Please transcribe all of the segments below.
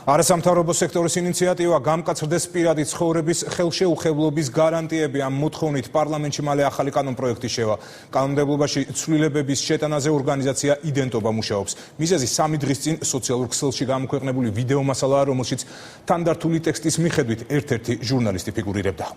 არასამთავრობო სექტორის ინიციატივა გამკაცრდეს პირადი ცხოვრების ხელშეუხებლობის გარანტიები. ამ მოთხოვნით პარლამენტში მალე ახალი კანონპროექტი შევა. კანონმდებლობაში ცვლილებების შეტანაზე ორგანიზაცია იდენტობა მუშაობს. მიზეზი 3 დღის წინ სოციალურ ქსელში გამოქვეყნებული ვიდეო მასალაა, რომელშიც თანდართული ტექსტის მიხედვით ერთ-ერთი ჟურნალისტი ფიგურირებდა.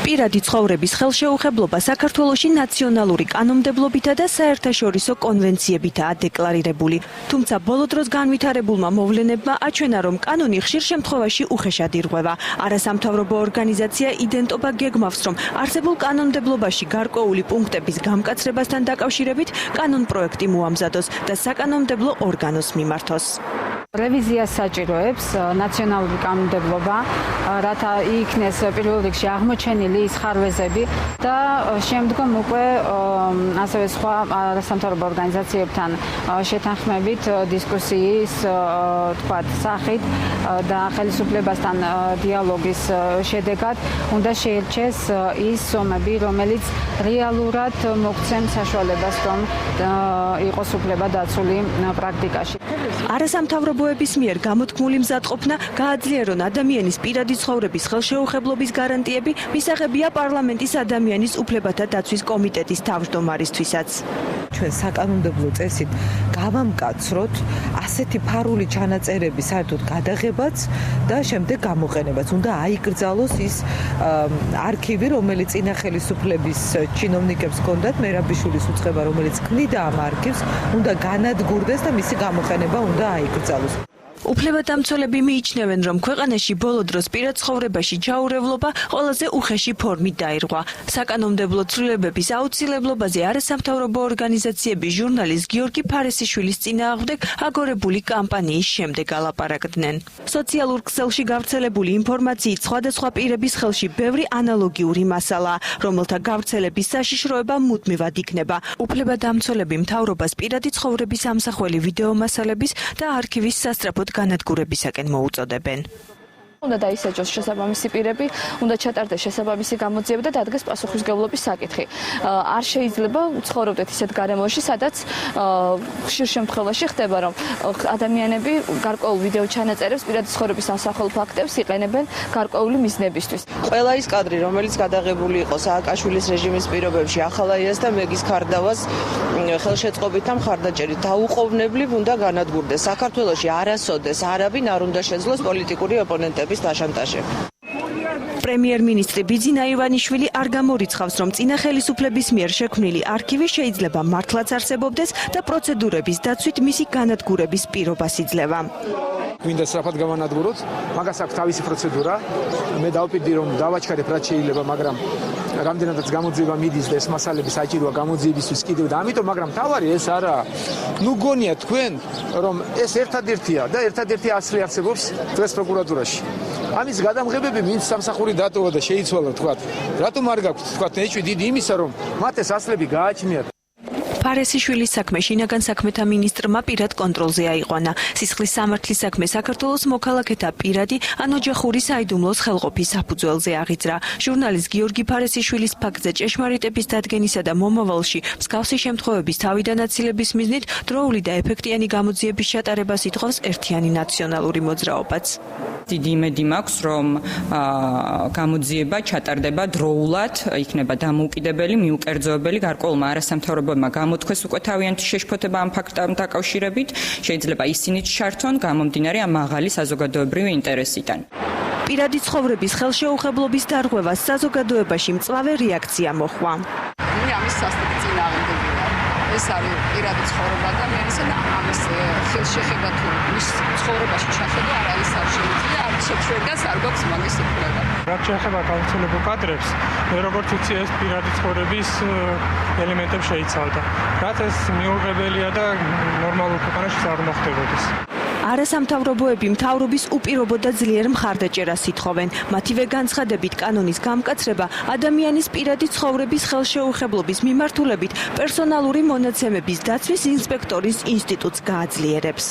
პირადი ცხოვრების ხელშეუხებლობა საქართველოში ნაციონალური კანონმდებლობითა და საერთაშორისო კონვენციებითაა დეკლარირებული. თუმცა ბოლო დროს განვითარებულმა მოვლენებმა აჩვენა, რომ კანონი ხშირ შემთხვევაში უხეშად ირღვევა. არასამთავრობო ორგანიზაცია იდენტობა გეგმავს, რომ არსებულ კანონმდებლობაში გარკვეული პუნქტების გამკაცრებასთან დაკავშირებით კანონპროექტი მოამზადოს და საკანონმდებლო ორგანოს მიმართოს. რევიზიას საჭიროებს ნაციონალური კანონმდებლობა, რათა იქნეს პირველ რიგში აღმოჩენილი ის ხარვეზები და შემდგომ უკვე ასევე სხვა არასამთავრობო ორგანიზაციებთან შეთანხმებით დისკუსიის სახით და ხელისუფლებასთან დიალოგის შედეგად უნდა შეირჩეს ის ზომები, რომელიც რეალურად მოგცემ საშუალებას, რომ იყოს უფლება დაცული პრაქტიკაში. არასამთავრობოების მიერ გამოთქმული მზადყოფნა გააძლიერონ ადამიანის პირადი ცხოვრების ხელშეუხებლობის გარანტიები, მისაღებია პარლამენტის ადამიანის უფლებათა დაცვის კომიტეტის თავმჯდომარისთვისაც. ჩვენ საკანონმდებლო წესით გავამკაცროთ ასეთი ფარული ჩანაწერები საერთოდ გადაღებაც და შემდეგ გამოყენებაც. უნდა აიკრძალოს ის არქივი, რომელიც წინა ხელისუფლების ჩინოვნიკებს ჰქონდათ, მერაბიშვილის უწყება, რომელიც ქმნიდა ამ არქივს, უნდა განადგურდეს და მისი გამოყენება უნდა აიკრძალოს. უფლებადამცველები მიიჩნევენ, რომ ქვეყანაში ბოლო დროს პირად ცხოვრებაში ჩაურევლობა ყველაზე უხეში ფორმით დაირღვა. საკანონმდებლო ცვლილებების აუცილებლობაზე არასამთავრობო ორგანიზაციები ჟურნალისტ გიორგი ფარესიშვილის წინააღმდეგ აგორებული კამპანიის შემდეგ ალაპარაკდნენ. სოციალურ ქსელში გავრცელებული ინფორმაციით სხვადასხვა პირების ხელში ბევრი ანალოგიური მასალაა, რომელთა გავრცელების საშიშროება მუდმივად იქნება. უფლებადამცველები მთავრობას პირადი ცხოვრების ამსახველი ვიდეო მასალების და არქივის სასწრაფოდ განადგურებისაკენ მოუწოდებენ. უნდა დაისაჯოს შესაბამისი პირები, უნდა ჩატარდეს შესაბამისი გამოძიება და დადგეს პასუხისმგებლობის საკითხი. არ შეიძლება ცხოვრობდეთ ისეთ გარემოში, სადაც ხშირ შემთხვევაში ხდება, რომ ადამიანები გარკვეულ ვიდეო ჩანაწერებს პირადი ცხოვრების ასახელ ფაქტებს იყენებენ გარკვეული მიზნებისთვის. ყველა ის კადრი, რომელიც გადაღებული იყო სააკაშვილის რეჟიმის პირობებში, ახალაიას და მეგის ქარდავას ხელშეწყობით და მხარდაჭერით დაუყოვნებლივ უნდა განადგურდეს. საქართველოში არასოდეს არავინ არ უნდა შეძლოს პოლიტიკური ოპონენტები. პრემიერ-მინისტრი ბიძინა ივანიშვილი არ გამორიცხავს, რომ წინა ხელისუფლების მიერ შექმნილი არქივი შეიძლება მართლაც არსებობდეს და პროცედურების დაცვით მისი განადგურების პირობას იძლევა. გვინდა სწრაფად გამანადგუროთ, მაგას აქვს თავისი პროცედურა. მე დავპირდი, რომ დავაჩქარებ რაც შეიძლება, მაგრამ რამდენადაც გამოძიება მიდის და ეს მასალები საჭიროა გამოძიებისთვის კიდევ და ამიტომ, მაგრამ თავარი ეს არაა. ნუ გონია თქვენ, რომ ეს ერთადერთია და ერთადერთი ასლი არსებობს დღეს პროკურატურაში. ამის გადამღებები ვინც სამსახური დატოვა და შეიცვალა თქვა. რატომ არ გაქვთ თქვა ეჭვი დიდი იმისა, რომ მათ ეს ასლები გააჩნიათ. ფარესიშვილის საქმე შინაგან საქმეთა მინისტრმა პირად კონტროლზე აიყვანა. სისხლის სამართლის საქმე საქართველოს მოქალაქეთა პირადი ან ოჯახური საიდუმლოს ხელყოფის საფუძველზე აღიძრა. ჟურნალისტ გიორგი ფარესიშვილის ფაქტზე ჭეშმარიტების დადგენისა და მომავალში მსგავსი შემთხვევების თავიდანაცილების მიზნით დროული და ეფექტიანი გამოძიების ჩატარებას ითხოვს ერთიანი ნაციონალური მოძრაობაც. დიდი იმედი მაქვს, რომ გამოძიება ჩატარდება დროულად, იქნება დამოუკიდებელი, მიუკერძოებელი გარკვეულმა არასამთავრობოებმა გამოთქვეს უკვე თავიანთი შეშფოთება ამ ფაქტთან დაკავშირებით, შეიძლება ისინიც ჩართონ გამომდინარე ამ მაღალი საზოგადოებრივი ინტერესიდან. პირადი ცხოვრების ხელშეუხებლობის დარღვევას საზოგადოებაში მწვავე რეაქცია მოჰყვა. მე ამის სასტიკი წინააღმდეგი ვარ. ეს არის პირადი ცხოვრება ადამიანისა და ამის ხელშეხება თუ მის ცხოვრებაში ჩახედვა არ არის საშუალო. არც შეჩვენას არ გვაქვს მაგის უფლება. რაც შეეხება გავრცელებულ კადრებს, მე როგორც ვიცი, ეს პირადი ცხოვრების ელემენტებს შეიცავდა. რაც ეს მიუღებელია და ნორმალურ ქვეყანაში არ მოხდებოდეს. არასამთავრობოები მთავრობის უპირობო და ძლიერ მხარდაჭერას ითხოვენ. მათივე განცხადებით, კანონის გამკაცრება ადამიანის პირადი ცხოვრების ხელშეუხებლობის მიმართულებით პერსონალური მონაცემების დაცვის ინსპექტორის ინსტიტუტს გააძლიერებს.